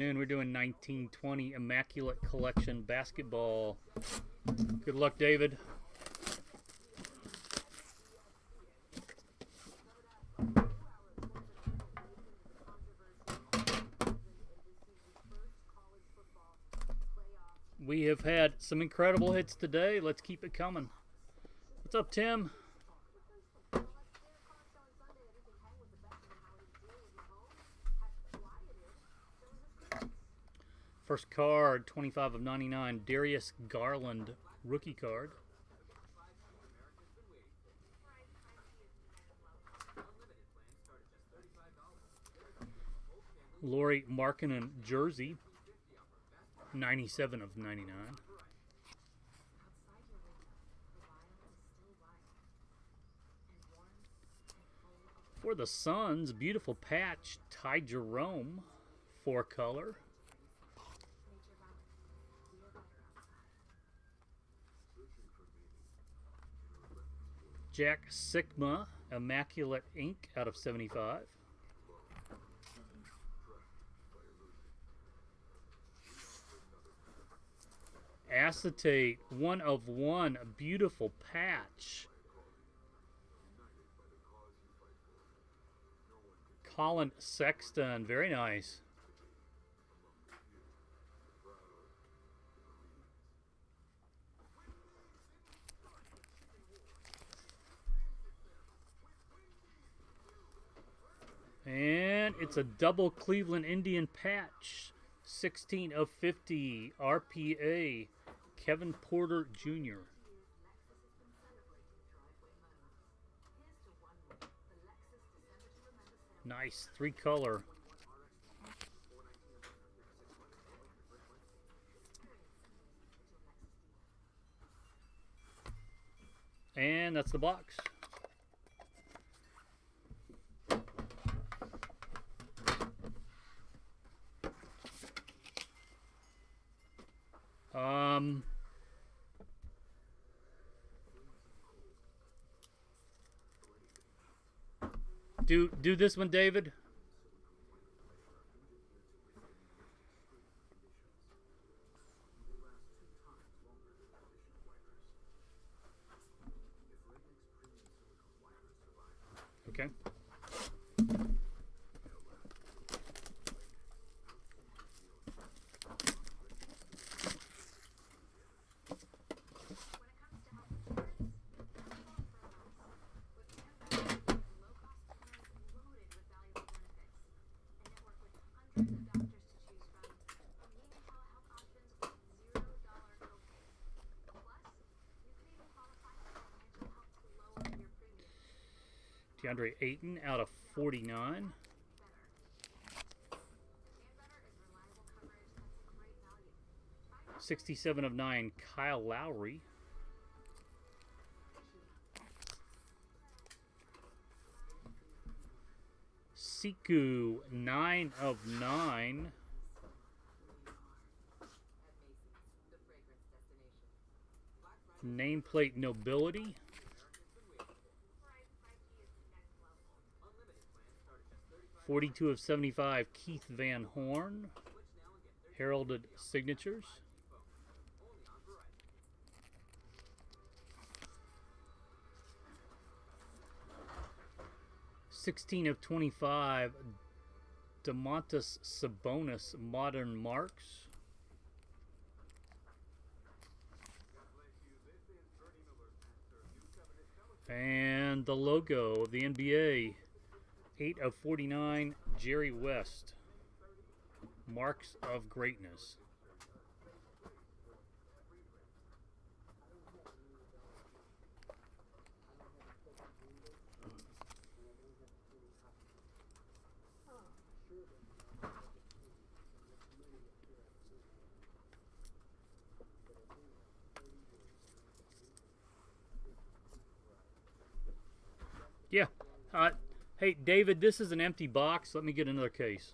And we're doing 1920 Immaculate Collection basketball. Good luck, David. We have had some incredible hits today. Let's keep it coming. What's up, Tim? First card, 25 of 99, Darius Garland, rookie card. Lauri Markkanen, jersey, 97 of 99. For the Suns, beautiful patch, Ty Jerome, 4-color. Jack Sigma, Immaculate Ink out of 75. Acetate, 1 of 1, a beautiful patch. Collin Sexton, very nice. And it's a double Cleveland Indian patch. 16 of 50, RPA, Kevin Porter Jr. Nice, 3-color. And that's the box. Do this one, David. Okay. DeAndre Ayton out of 49. $67 of 9, Kyle Lowry. Siku, 9 of 9. Nameplate Nobility. $42 of 75, Keith Van Horn. Heralded signatures. $16 of 25, Domantas Sabonis, Modern Marks. And the logo of the NBA, 8 of 49, Jerry West, Marks of Greatness. Yeah. Hey, David, this is an empty box. Let me get another case.